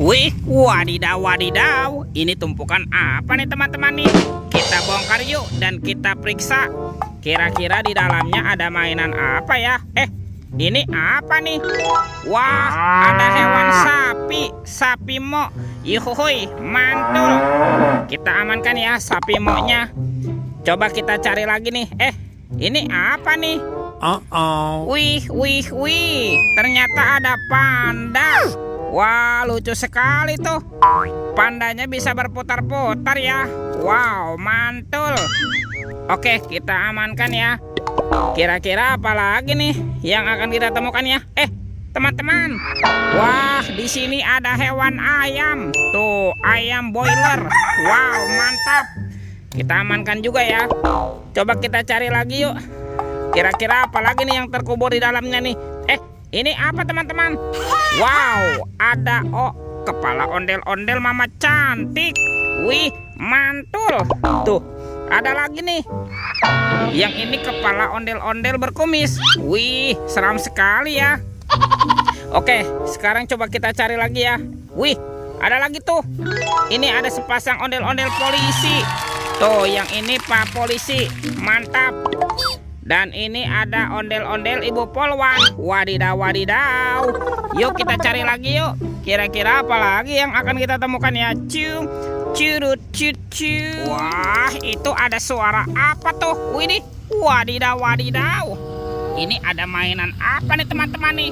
Wih, wadidaw wadidaw. Ini tumpukan apa nih teman-teman nih? Kita bongkar yuk dan kita periksa. Kira-kira di dalamnya ada mainan apa ya? Ini apa nih? Wah, ada hewan sapi. Sapi mo. Yuhuy, mantul. Kita amankan ya sapi mo-nya. Coba kita cari lagi nih. Ini apa nih? Wih. Ternyata ada panda. Wah, lucu sekali tuh. Pandanya bisa berputar-putar ya. Wow, mantul. Oke, kita amankan ya. Kira-kira apa lagi nih yang akan kita temukan ya? Teman-teman. Wah, di sini ada hewan ayam. Tuh, ayam boiler. Wow, mantap. Kita amankan juga ya. Coba kita cari lagi yuk. Kira-kira apa lagi nih yang terkubur di dalamnya nih? Ini apa teman-teman? Wow, ada kepala ondel-ondel mama cantik. Wih, mantul. Tuh, ada lagi nih. Yang ini kepala ondel-ondel berkumis. Wih, seram sekali ya. Oke, sekarang coba kita cari lagi ya. Wih, ada lagi tuh. Ini ada sepasang ondel-ondel polisi. Tuh, yang ini Pak Polisi. Mantap. Dan ini ada ondel-ondel Ibu Polwan. Wadidaw. Yuk kita cari lagi yuk. Kira-kira apa lagi yang akan kita temukan ya? Curut. Wah, itu ada suara apa tuh? Widih. Wadidaw. Ini ada mainan apa nih teman-teman nih?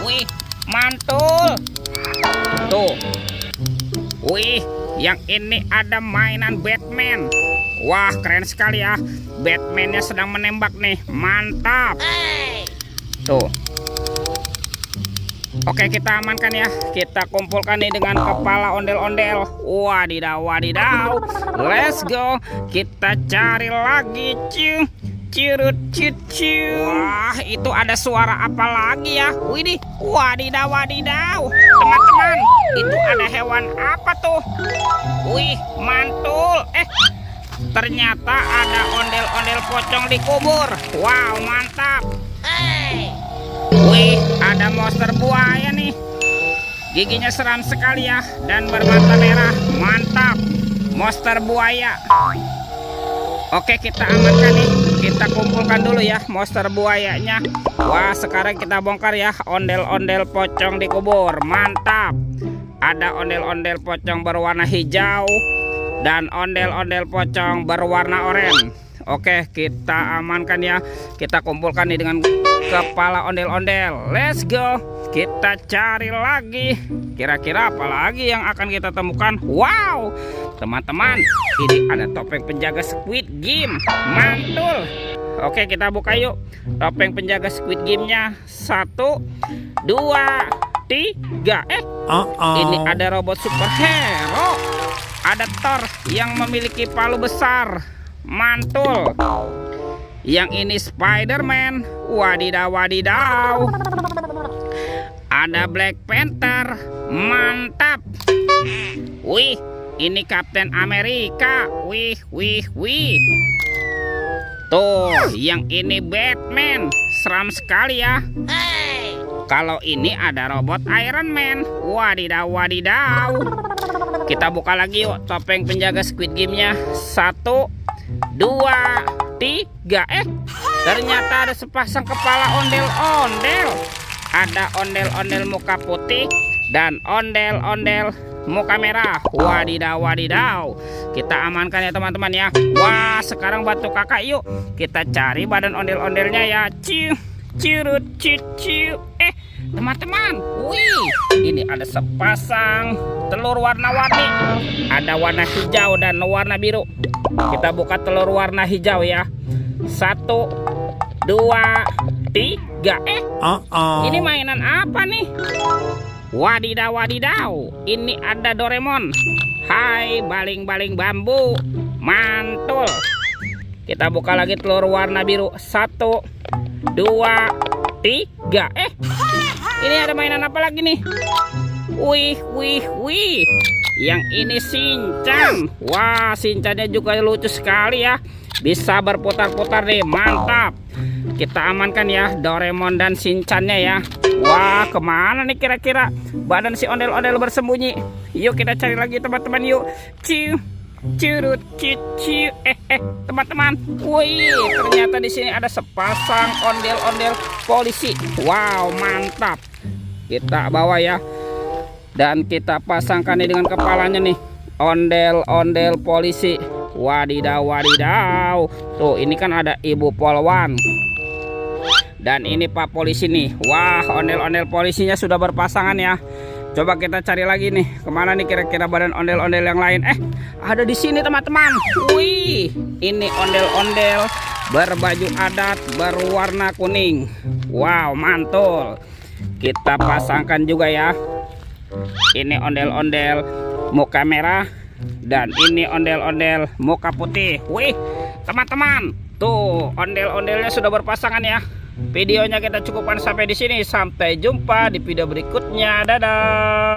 Wih, mantul. Tuh. Wih, yang ini ada mainan Batman. Wah, keren sekali ya. Batman-nya sedang menembak nih. Mantap. Tuh. Oke, kita amankan ya. Kita kumpulkan nih dengan kepala ondel-ondel. Wadidaw. Let's go. Kita cari lagi. Curut. Wah, itu ada suara apa lagi ya? Widih. Wadidaw. Teman-teman, itu ada hewan apa tuh? Wih, mantul. Ternyata ada ondel-ondel pocong dikubur. Wow, mantap. Wih, ada monster buaya nih. Giginya seram sekali ya dan bermata merah. Mantap. Monster buaya. Oke, kita amankan nih. Kita kumpulkan dulu ya monster buayanya. Wah, sekarang kita bongkar ya ondel-ondel pocong dikubur. Mantap. Ada ondel-ondel pocong berwarna hijau dan ondel-ondel pocong berwarna oranye. Oke, kita amankan ya. Kita kumpulkan nih dengan kepala ondel-ondel. Let's go. Kita cari lagi. Kira-kira apa lagi yang akan kita temukan? Wow, teman-teman, ini ada topeng penjaga Squid Game. Mantul. Oke, kita buka yuk topeng penjaga Squid Game-nya. 1, 2, 3. Ini ada robot superhero. Ada Thor yang memiliki palu besar. Mantul. Yang ini Spider-Man. Wadidaw. Ada Black Panther. Mantap. Wih, ini Captain Amerika. Wih. Tuh, yang ini Batman. Seram sekali ya. Kalau ini ada robot Iron Man. Wadidaw. Kita buka lagi yuk topeng penjaga Squid Game-nya. 1, 2, 3. Ternyata ada sepasang kepala ondel-ondel. Ada ondel-ondel muka putih dan ondel-ondel muka merah. Wadidaw. Kita amankan ya teman-teman ya. Wah, sekarang bantu kakak yuk. Kita cari badan ondel-ondelnya ya. Curut. Teman-teman, wih, ini ada sepasang telur warna-warni. Ada warna hijau dan warna biru. Kita buka telur warna hijau ya. 1, 2, 3. Ini mainan apa nih? Wadidaw. Ini ada Doraemon. Hai, baling-baling bambu. Mantul. Kita buka lagi telur warna biru. 1, 2, 3. Ini ada mainan apa lagi nih? Wih. Yang ini Shinchan. Wah, Shinchannya juga lucu sekali ya. Bisa berputar-putar nih. Mantap. Kita amankan ya Doraemon dan Shinchannya ya. Wah, kemana nih kira-kira badan si ondel-ondel bersembunyi? Yuk kita cari lagi teman-teman yuk. Ciu, curut, ciu. Teman-teman, wih, ternyata di sini ada sepasang ondel-ondel polisi. Wow, mantap. Kita bawa ya, dan kita pasangkan nih dengan kepalanya nih, ondel-ondel polisi. Wadidaw, wadidaw. Tuh, ini kan ada Ibu Polwan. Dan ini Pak Polisi nih. Wah, ondel-ondel polisinya sudah berpasangan ya. Coba kita cari lagi nih. Kemana nih kira-kira badan ondel-ondel yang lain? Ada di sini teman-teman. Wih, ini ondel-ondel berbaju adat berwarna kuning. Wow, mantul. Kita pasangkan juga ya. Ini ondel-ondel muka merah. Dan ini ondel-ondel muka putih. Wih, teman-teman. Tuh, ondel-ondelnya sudah berpasangan ya. Videonya kita cukupkan sampai di sini. Sampai jumpa di video berikutnya. Dadah.